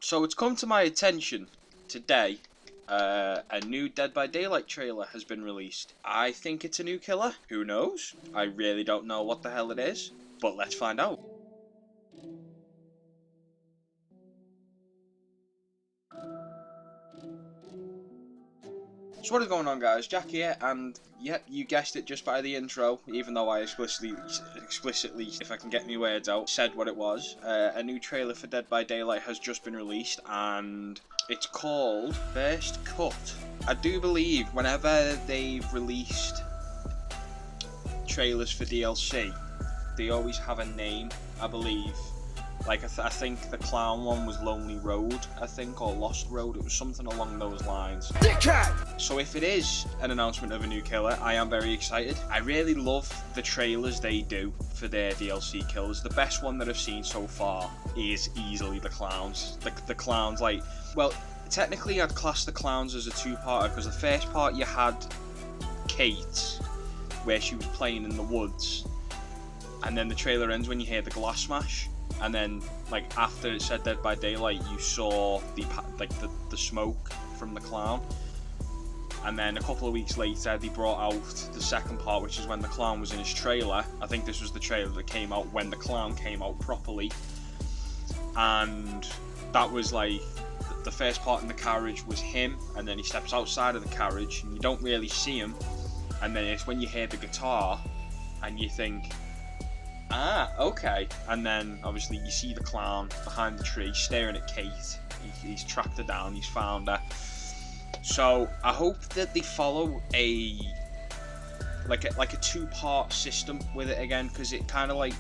So it's come to my attention today, a new Dead by Daylight trailer has been released. I think it's a new killer. Who knows? I really don't know what the hell it is, but let's find out. So what is going on, guys? Jack here, and yep, you guessed it just by the intro, even though I explicitly, if I can get my words out, said what it was. A new trailer for Dead by Daylight has just been released, and it's called First Cut. I do believe whenever they've released trailers for DLC, they always have a name, I believe. Like, I think the clown one was Lonely Road, I think, or Lost Road. It was something along those lines. Dickhead! So if it is an announcement of a new killer, I am very excited. I really love the trailers they do for their DLC killers. The best one that I've seen so far is easily the clowns. The clowns, like, well, technically I'd class the clowns as a two-parter, because the first part you had Kate, where she was playing in the woods, and then the trailer ends when you hear the glass smash. And then, like, after it said Dead by Daylight, you saw the smoke from the clown. And then a couple of weeks later, they brought out the second part, which is when the clown was in his trailer. I think this was the trailer that came out when the clown came out properly. And that was like, the first part in the carriage was him, and then he steps outside of the carriage, and you don't really see him. And then it's when you hear the guitar, and you think, ah, okay. And then obviously you see the clown behind the tree staring at Kate. He's tracked her down, he's found her. So I hope that they follow a two-part system with it again, because it kind of, like,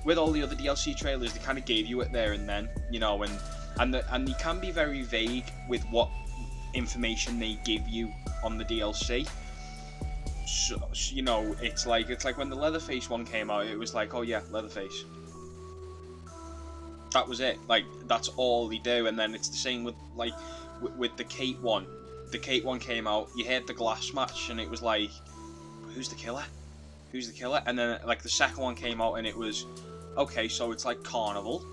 with all the other DLC trailers, they kind of gave you it there and then, you know, and they can be very vague with what information they give you on the DLC. So, you know, it's like when the Leatherface one came out, it was like, oh yeah, Leatherface. That was it. Like, that's all they do. And then it's the same with, like, with the Kate one. The Kate one came out, you heard the glass smash, and it was like, who's the killer? Who's the killer? And then, like, the second one came out, and it was, okay, so it's like Carnival.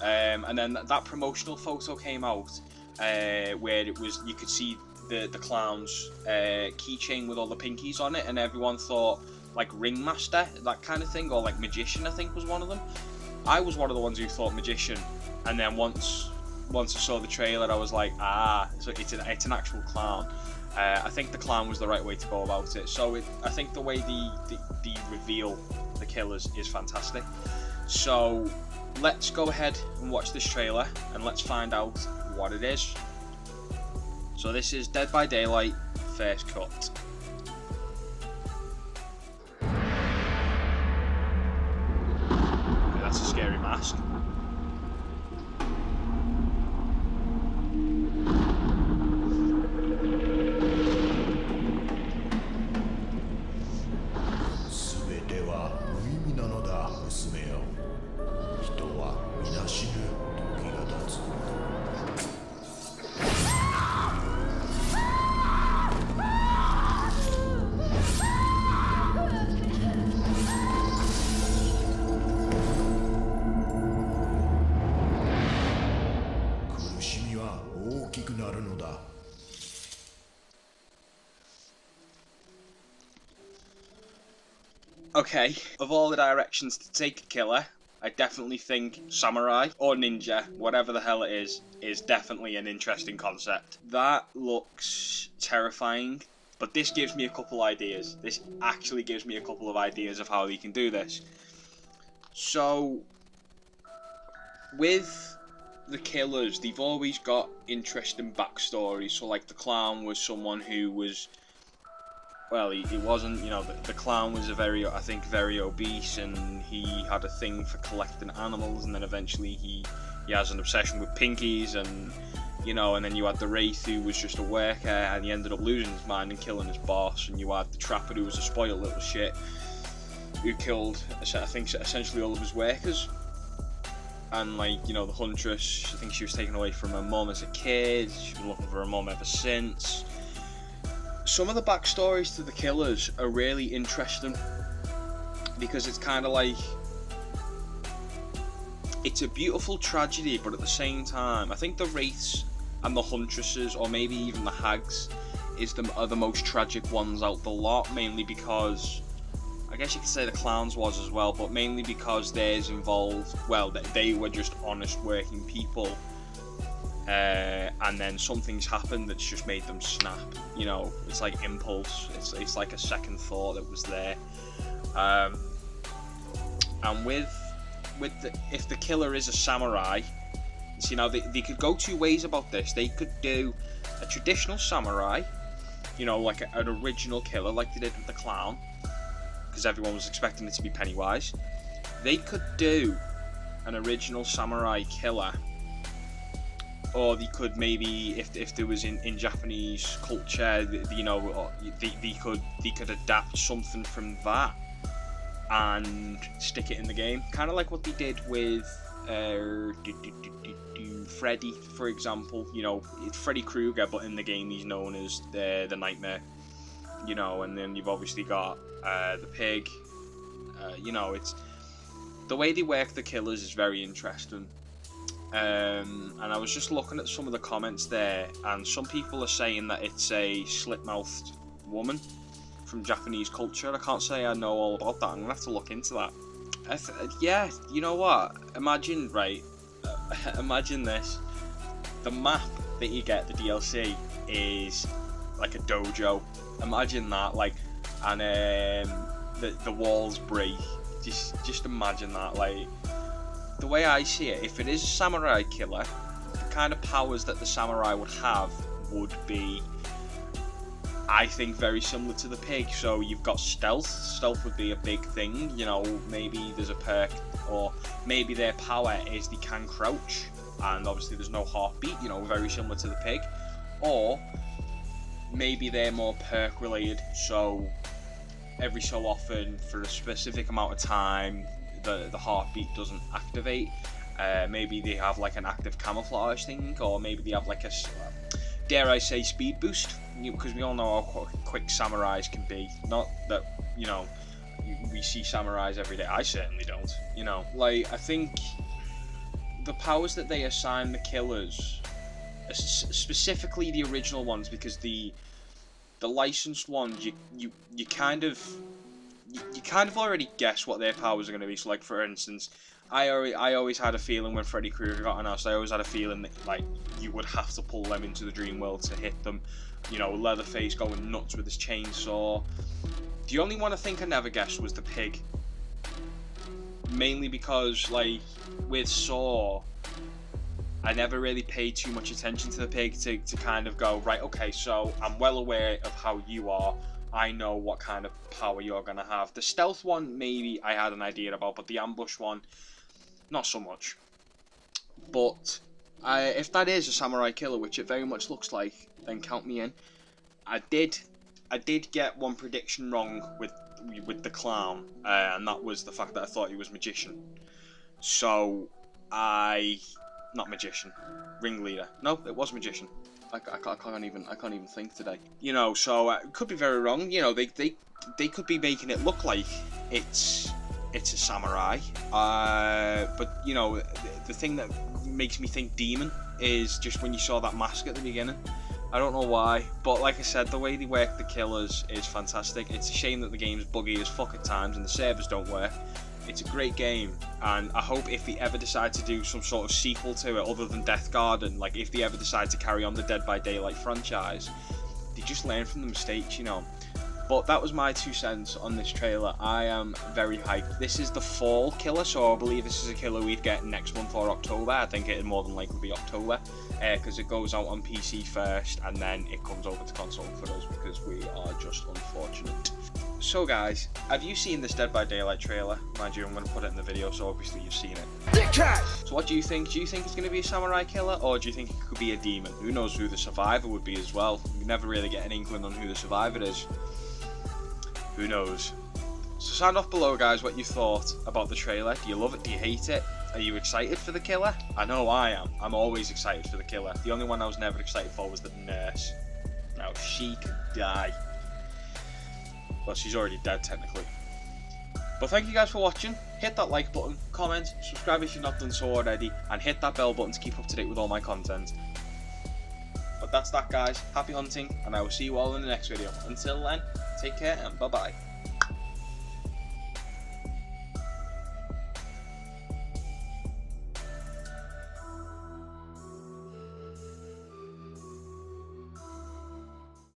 And then that promotional photo came out, where it was, you could see the clown's keychain with all the pinkies on it, and everyone thought, like, Ringmaster, that kind of thing, or like Magician, I think was one of them. I was one of the ones who thought Magician, and then once I saw the trailer, I was like, ah, so it's an actual clown. I think the clown was the right way to go about it. So I think the way they reveal the killers is fantastic. So let's go ahead and watch this trailer, and let's find out what it is. So this is Dead by Daylight, First Cut. Okay, that's a scary mask. Okay, of all the directions to take a killer, I definitely think samurai or ninja, whatever the hell it is definitely an interesting concept. That looks terrifying, but this gives me a couple ideas. This actually gives me a couple of ideas of how they can do this. So, with the killers, they've always got interesting backstories. So, like, the clown was someone who was, well, he wasn't, you know, the clown was very obese, and he had a thing for collecting animals, and then eventually he has an obsession with pinkies, and, you know, and then you had the Wraith, who was just a worker, and he ended up losing his mind and killing his boss, and you had the Trapper, who was a spoiled little shit, who killed, I think, essentially all of his workers. And, like, you know, the Huntress, I think she was taken away from her mum as a kid, she's been looking for her mum ever since. Some of the backstories to the killers are really interesting, because it's kind of like, it's a beautiful tragedy, but at the same time, I think the wraiths and the huntresses, or maybe even the hags, are the most tragic ones out the lot, mainly because, I guess you could say the clowns was as well, but mainly because theirs involved, well, they were just honest working people, and then something's happened that's just made them snap. You know, it's like impulse, it's like a second thought that was there. And if the killer is a samurai, so, you know, they could go two ways about this. They could do a traditional samurai, you know, like an original killer, like they did with the clown, because everyone was expecting it to be Pennywise. They could do an original samurai killer, or they could maybe, if there was in Japanese culture, you know, they could adapt something from that and stick it in the game, kind of like what they did with Freddy, for example. You know, it's Freddy Krueger, but in the game he's known as the Nightmare. You know, and then you've obviously got the pig. You know, it's the way they work the killers is very interesting. And I was just looking at some of the comments there, and some people are saying that it's a slit-mouthed woman from Japanese culture. I can't say I know all about that. I'm gonna have to look into that. Yeah, you know what? Imagine, right? Imagine this. The map that you get, the DLC, is like a dojo. Imagine that, like, and the walls break. Just imagine that. Like, the way I see it, if it is a samurai killer, the kind of powers that the samurai would have would be, I think, very similar to the pig. So you've got stealth. Stealth would be a big thing. You know, maybe there's a perk, or maybe their power is they can crouch, and obviously there's no heartbeat. You know, very similar to the pig. Or maybe they're more perk related. So every so often, for a specific amount of time, the heartbeat doesn't activate. Maybe they have like an active camouflage thing, or maybe they have like a, dare I say, speed boost, because we all know how quick samurais can be. Not that, you know, we see samurais every day. I certainly don't. You know, like, I think the powers that they assign the killers, specifically the original ones, because the licensed ones, you kind of already guess what their powers are going to be. So, like, for instance, I always had a feeling when Freddy Krueger got announced, I always had a feeling that, like, you would have to pull them into the dream world to hit them. You know, Leatherface going nuts with his chainsaw. The only one I think I never guessed was the pig. Mainly because, like, with Saw, I never really paid too much attention to the pig to kind of go, right, okay, so I'm well aware of how you are. I know what kind of power you're going to have. The stealth one, maybe I had an idea about, but the ambush one, not so much. But if that is a samurai killer, which it very much looks like, then count me in. I did get one prediction wrong with the clown, and that was the fact that I thought he was magician. So not magician, ringleader. No, it was magician. I can't even think today. You know, so it could be very wrong. You know, they could be making it look like it's a samurai. But you know, the thing that makes me think demon is just when you saw that mask at the beginning. I don't know why, but like I said, the way they work the killers is fantastic. It's a shame that the game's buggy as fuck at times and the servers don't work. It's a great game, and I hope if they ever decide to do some sort of sequel to it other than Death Garden, like if they ever decide to carry on the Dead by Daylight franchise, they just learn from the mistakes, you know. But that was my 2 cents on this trailer. I am very hyped. This is the fall killer, so I believe this is a killer we'd get next month or October. I think it'd more than likely be October, because it goes out on PC first, and then it comes over to console for us, because we are just unfortunate. So guys, have you seen this Dead by Daylight trailer? Mind you, I'm going to put it in the video, so obviously you've seen it. Dickhead! So what do you think? Do you think it's going to be a samurai killer, or do you think it could be a demon? Who knows who the survivor would be as well? We never really get an inkling on who the survivor is. Who knows? So sound off below, guys, what you thought about the trailer. Do you love it? Do you hate it? Are you excited for the killer? I know I am. I'm always excited for the killer. The only one I was never excited for was the nurse. Now, she could die. Well, she's already dead, technically. But thank you guys for watching. Hit that like button, comment, subscribe if you've not done so already, and hit that bell button to keep up to date with all my content. But that's that, guys. Happy hunting, and I will see you all in the next video. Until then, take care and bye bye.